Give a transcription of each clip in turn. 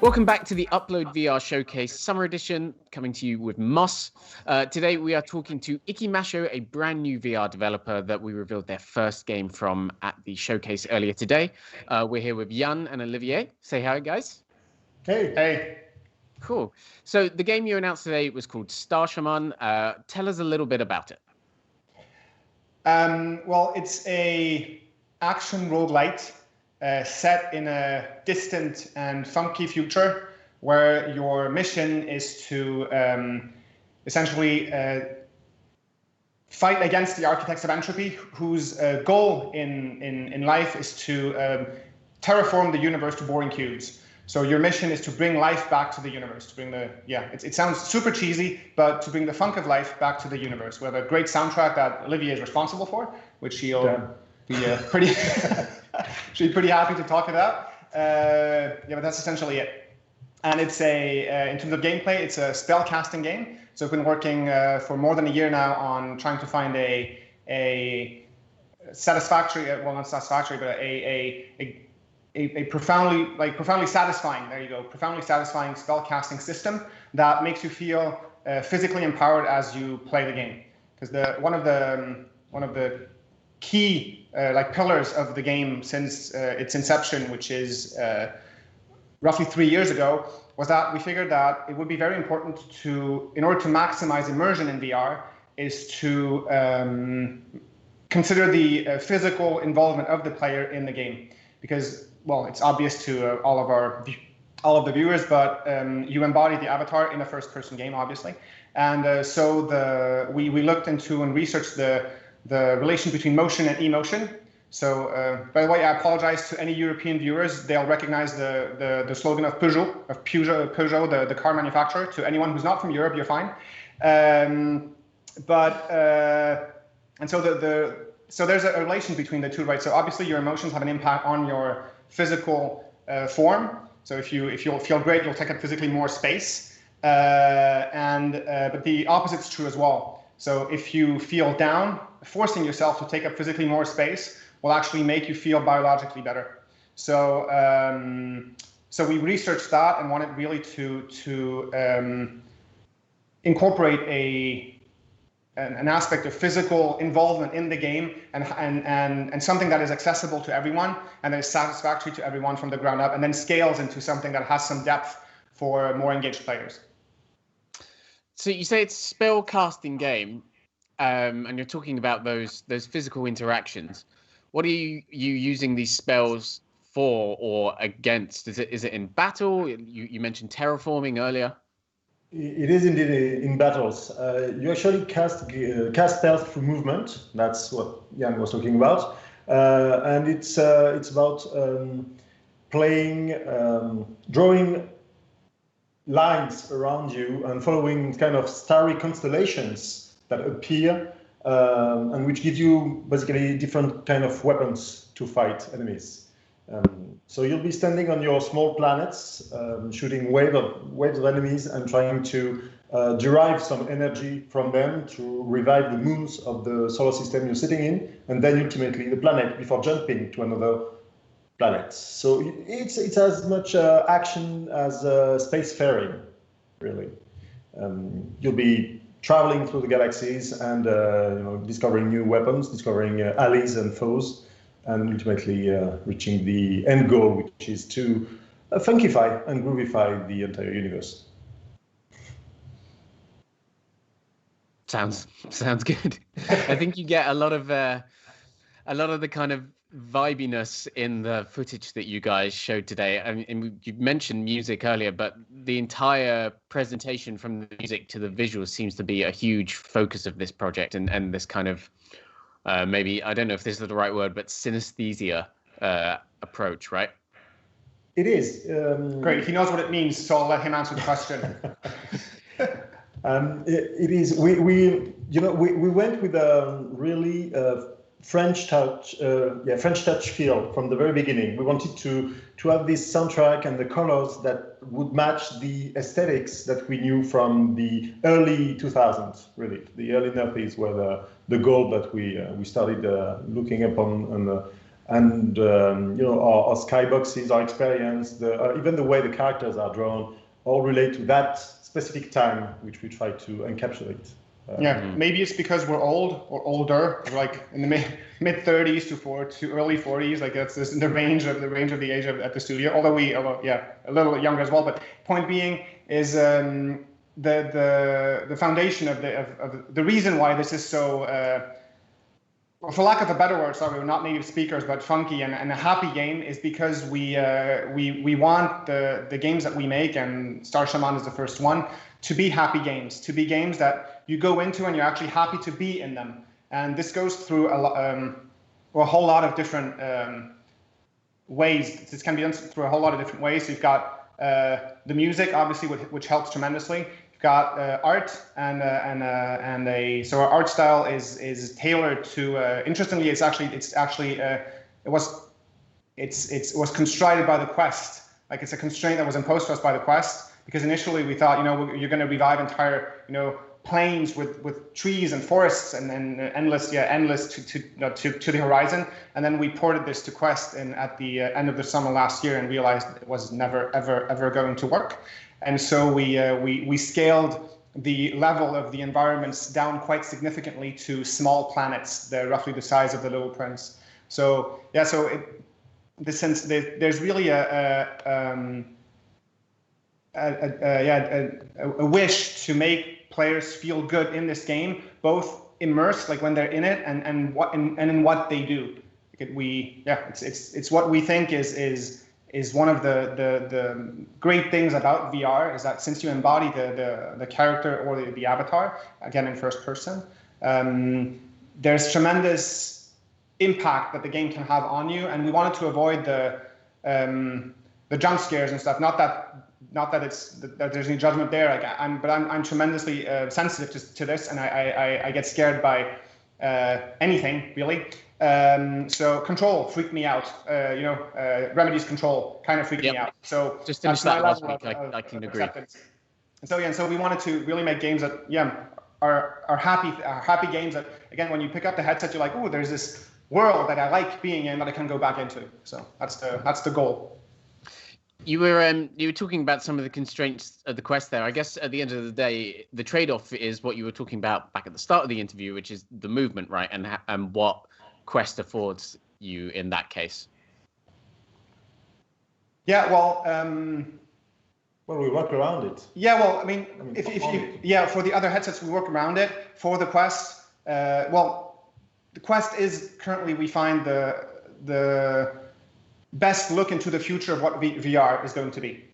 Welcome back to the Upload VR Showcase Summer Edition, coming to you with Moss. Today we are talking to Ikimasho, a brand new VR developer that we revealed their first game from at the showcase earlier today. We're here with Jan and Olivier. Say hi, guys. Hey. Hey. Cool. So the game you announced today was called Shaman. Tell us a little bit about it. Well, it's a action roguelite set in a distant and funky future where your mission is to essentially fight against the architects of entropy, whose goal in life is to terraform the universe to boring cubes. So your mission is to bring life back to the universe, to bring it sounds super cheesy, but to bring the funk of life back to the universe. We have a great soundtrack that Olivier is responsible for, which he'll be pretty happy to talk about. But that's essentially it. And it's in terms of gameplay, it's a spell casting game. So we've been working for more than a year now on trying to find a satisfactory, well, not satisfactory, but a profoundly satisfying, profoundly satisfying spell casting system that makes you feel physically empowered as you play the game. Because one of the key pillars of the game since its inception, which is roughly 3 years ago, was that we figured that it would be very important in order to maximize immersion in VR, is to consider the physical involvement of the player in the game. Because, well, it's obvious to all of the viewers, but you embody the avatar in a first-person game, obviously. And so we looked into and researched the relation between motion and emotion. So, by the way, I apologize to any European viewers. They'll recognize the slogan of Peugeot, the car manufacturer. To anyone who's not from Europe, you're fine. So there's a relation between the two, right? So obviously your emotions have an impact on your physical form. So if you'll feel great, you'll take up physically more space. But the opposite's true as well. So if you feel down, forcing yourself to take up physically more space will actually make you feel biologically better. So we researched that and wanted really to incorporate an aspect of physical involvement in the game and something that is accessible to everyone and that is satisfactory to everyone from the ground up, and then scales into something that has some depth for more engaged players. So you say it's a spell casting game, and you're talking about those physical interactions. What are you using these spells for or against? Is it in battle? You mentioned terraforming earlier. It is indeed in battles. You actually cast spells through movement. That's what Jan was talking about, and it's about drawing lines around you and following kind of starry constellations that appear, and which give you basically different kind of weapons to fight enemies. So you'll be standing on your small planets, shooting waves of enemies and trying to derive some energy from them to revive the moons of the solar system you're sitting in, and then ultimately the planet before jumping to another planet. So it's as much action as spacefaring, really. You'll be traveling through the galaxies and discovering new weapons, discovering allies and foes, and ultimately reaching the end goal, which is to funkify and groovify the entire universe. Sounds good. I think you get a lot of the kind of vibiness in the footage that you guys showed today. I mean, you mentioned music earlier, but the entire presentation from the music to the visuals seems to be a huge focus of this project, and this kind of maybe, I don't know if this is the right word, but synesthesia approach, right? It is. Great. He knows what it means, so I'll let him answer the question. It is. We went with a really French touch feel from the very beginning. We wanted to have this soundtrack and the colors that would match the aesthetics that we knew from the early 2000s. Really, the early 90s were the goal that we started looking upon And our skyboxes, our experience, even the way the characters are drawn, all relate to that specific time, which we try to encapsulate. Maybe it's because we're old or older, like in the mid 30s to early 40s. Like that's the range of the age at the studio. Although a little younger as well. But point being is the foundation of the reason why this is so. Well, for lack of a better word, sorry, we're not native speakers, but funky and a happy game is because we want the games that we make, and Star Shaman is the first one, to be happy games, to be games that you go into and you're actually happy to be in them. And this goes through a whole lot of different ways. This can be done through a whole lot of different ways. So you've got the music, obviously, which helps tremendously. Got art so our art style is tailored to. Interestingly, it was constrained by the Quest. Like it's a constraint that was imposed to us by the Quest, because initially we thought you're going to revive entire plains with trees and forests and endless to the horizon, and then we ported this to Quest at the end of the summer last year and realized it was never ever going to work. And so we scaled the level of the environments down quite significantly to small planets, roughly the size of the Little Prince. So yeah, there's really a wish to make players feel good in this game, both immersed, like when they're in it, and in what they do. It's what we think is one of the great things about VR, is that since you embody the character or the avatar, again in first person, there's tremendous impact that the game can have on you. And we wanted to avoid the jump scares and stuff. Not that there's any judgment there. But I'm tremendously sensitive to this, and I get scared by anything really. So Control freaked me out. Remedy's Control kind of freaked me out. So just finished that last week. I can agree. And so we wanted to really make games that are happy games that, again, when you pick up the headset, you're like, oh, there's this world that I like being in that I can go back into. So that's the goal. You were talking about some of the constraints of the Quest there. I guess at the end of the day, the trade-off is what you were talking about back at the start of the interview, which is the movement, right? And what Quest affords you in that case. Yeah, well, we work around it. Yeah, well, I mean for the other headsets we work around it. For the Quest, the Quest is currently, we find, the best look into the future of what VR is going to be.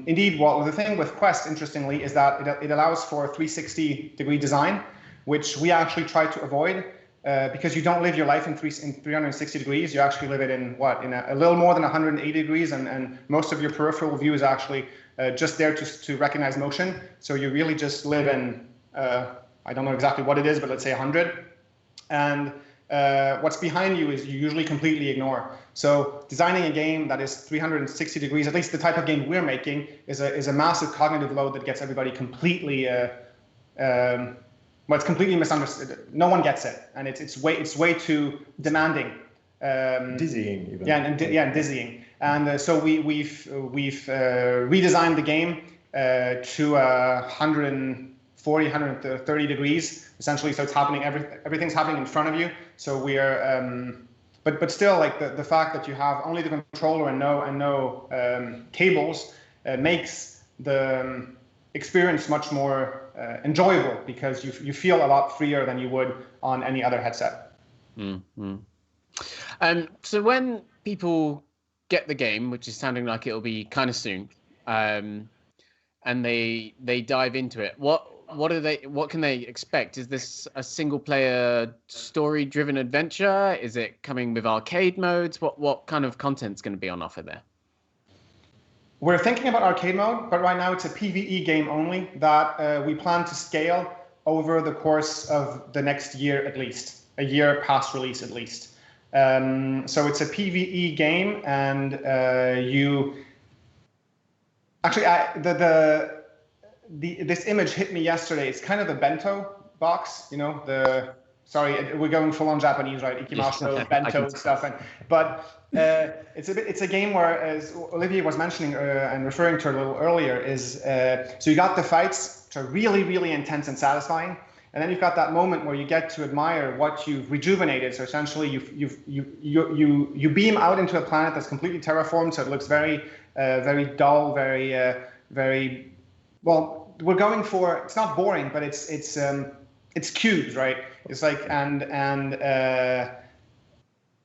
Indeed, the thing with Quest, interestingly, is that it allows for 360-degree design, which we actually try to avoid, because you don't live your life in 360 degrees. You actually live it in a little more than 180 degrees, and most of your peripheral view is actually just there to recognize motion. So you really just live in, I don't know exactly what it is, but let's say 100. And what's behind you is you usually completely ignore. So designing a game that is 360 degrees, at least the type of game we're making, is a massive cognitive load that gets everybody completely, it's completely misunderstood. No one gets it, and it's way too demanding. Dizzying even. And dizzying. And so we've redesigned the game to 140, 130 degrees essentially. So it's happening. Everything's happening in front of you. So we are, but still, like the fact that you have only the controller and no cables makes the experience much more enjoyable, because you feel a lot freer than you would on any other headset. Mm-hmm. So when people get the game, which is sounding like it'll be kind of soon, and they dive into it, what can they expect? Is this a single player story driven adventure? Is it coming with arcade modes? What kind of content's going to be on offer there? We're thinking about arcade mode, but right now it's a PvE game only that we plan to scale over the course of the next year, at least a year past release, at least. So it's a PvE game, and this image hit me yesterday. It's kind of a bento box, sorry, we're going full on Japanese, right? Ikimasu, bento and stuff, but it's a game where, as Olivier was mentioning and referring to a little earlier, is so you got the fights which are really, really intense and satisfying, and then you've got that moment where you get to admire what you've rejuvenated. So essentially, you beam out into a planet that's completely terraformed, so it looks very very dull, very well. We're going for, it's not boring, but it's cubes, right? It's like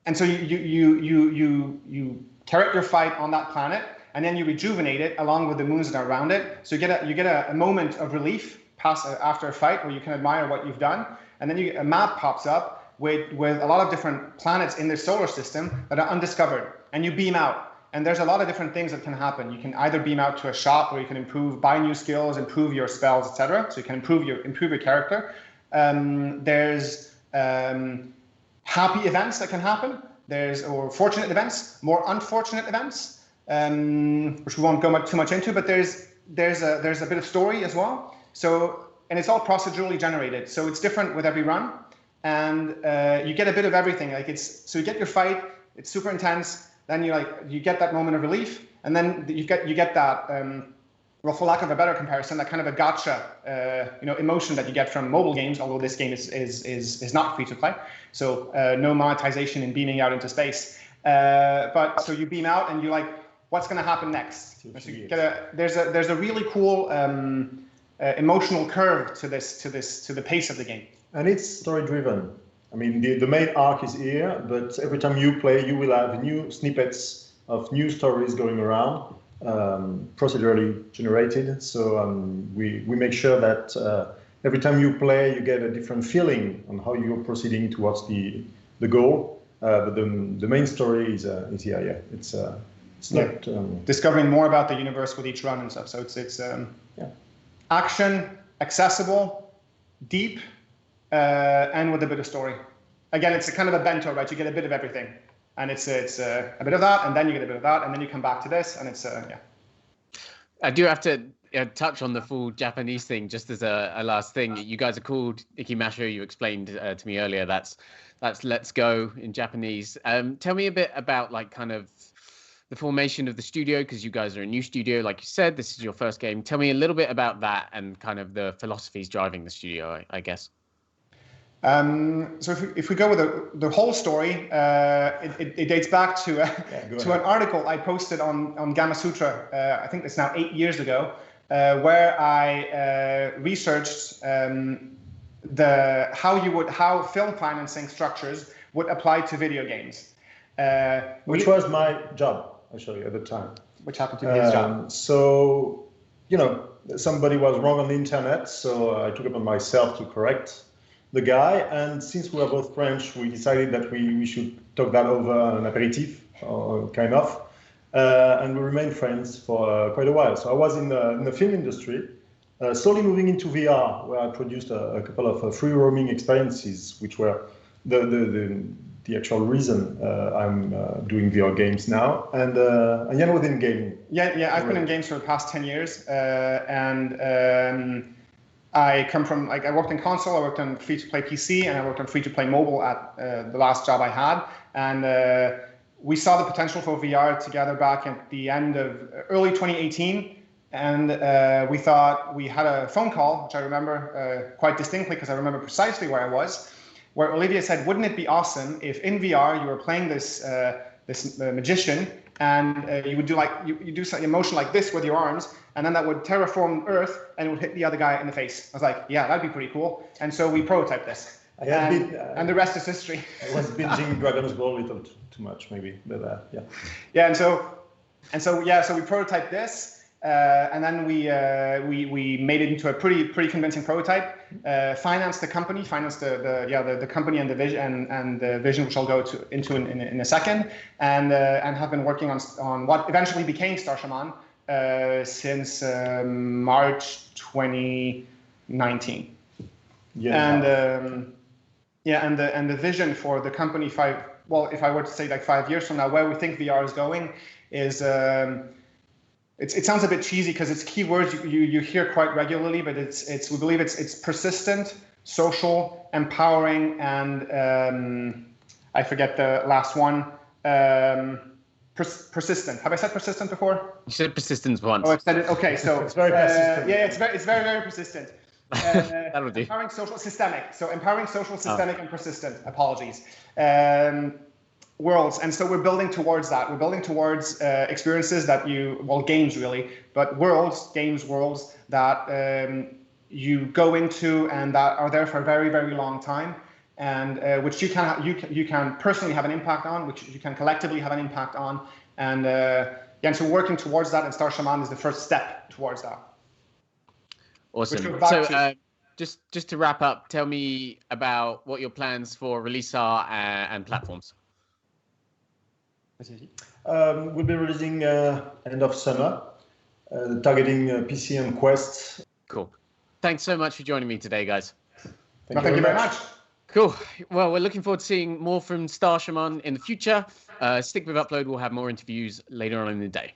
and so you carry your fight on that planet, and then you rejuvenate it along with the moons that are around it. So you get a moment of relief after a fight where you can admire what you've done, and then a map pops up with a lot of different planets in the solar system that are undiscovered, and you beam out. And there's a lot of different things that can happen. You can either beam out to a shop where you can buy new skills, improve your spells, etc. So you can improve your character. There's happy events that can happen. Or fortunate events, more unfortunate events, which we won't go too much into. But there's a bit of story as well. So, and it's all procedurally generated. So it's different with every run, and you get a bit of everything. So you get your fight. It's super intense. Then you get that moment of relief, and then you get that, well, for lack of a better comparison, that kind of a gotcha, emotion that you get from mobile games. Although this game is not free to play, so no monetization in beaming out into space. But so you beam out, and you're like, what's going to happen next? So you there's a really cool emotional curve to the pace of the game, and it's story driven. I mean, the main arc is here, but every time you play, you will have new snippets of new stories going around, procedurally generated. So we make sure that every time you play, you get a different feeling on how you're proceeding towards the goal. But the main story is here. Yeah, it's not discovering more about the universe with each run and stuff. So it's action, accessible, deep. And with a bit of story. Again, it's a kind of a bento, right? You get a bit of everything, and it's a bit of that, and then you get a bit of that, and then you come back to this, and it's I do have to touch on the full Japanese thing just as a last thing. You guys are called Ikimasho. You explained to me earlier that's let's go in Japanese. Tell me a bit about kind of the formation of the studio, because you guys are a new studio, like you said. This is your first game. Tell me a little bit about that and kind of the philosophies driving the studio, I guess. So if we go with the whole story, it dates back to an article I posted on Gamasutra. I think it's now 8 years ago, where I researched how film financing structures would apply to video games, which was my job actually at the time. Which happened to be his job. So somebody was wrong on the internet, so I took it on myself to correct the guy, and since we are both French, we decided that we should talk that over an aperitif, kind of, and we remained friends for quite a while. So I was in the film industry, slowly moving into VR, where I produced a couple of free roaming experiences, which were the actual reason I'm doing VR games now, and within gaming. Yeah, I've been in games for the past 10 years, and I come from, I worked in console, I worked on free-to-play PC, and I worked on free-to-play mobile at the last job I had. And we saw the potential for VR together back at the end of early 2018. And we thought, we had a phone call, which I remember quite distinctly because I remember precisely where I was, where Olivier said, wouldn't it be awesome if in VR you were playing this magician, and you would do you do some motion like this with your arms, and then that would terraform Earth and it would hit the other guy in the face. I was like, yeah, that'd be pretty cool. And so we prototyped this. And the rest is history. I was binging Dragon's Ball a little too much, maybe, but yeah. Yeah, and so we prototyped this, and then we made it into a pretty convincing prototype. Financed the company and the vision and the vision, which I'll go into in a second, and have been working on what eventually became Star Shaman since March 2019. Yeah. And the vision for the company if I were to say 5 years from now, where we think VR is going is. It sounds a bit cheesy because it's keywords you hear quite regularly, but we believe it's persistent, social, empowering, and I forget the last one. Persistent. Have I said persistent before? You said persistence once. Oh, I've said it. Okay, so It's very persistent. yeah, it's very persistent. That'll do. Empowering, social, systemic. So empowering, social, systemic, and persistent. Apologies. Worlds, and so we're building towards that. We're building towards experiences that games really, but games worlds that you go into and that are there for a very, very long time, and which you can personally have an impact on, which you can collectively have an impact on, and so working towards that, and Star Shaman is the first step towards that. Awesome. So just to wrap up, tell me about what your plans for release are and platforms. We'll be releasing end of summer, targeting PC and Quest. Cool. Thanks so much for joining me today, guys. Thank you very much. Cool. Well, we're looking forward to seeing more from Star Shaman in the future. Stick with Upload. We'll have more interviews later on in the day.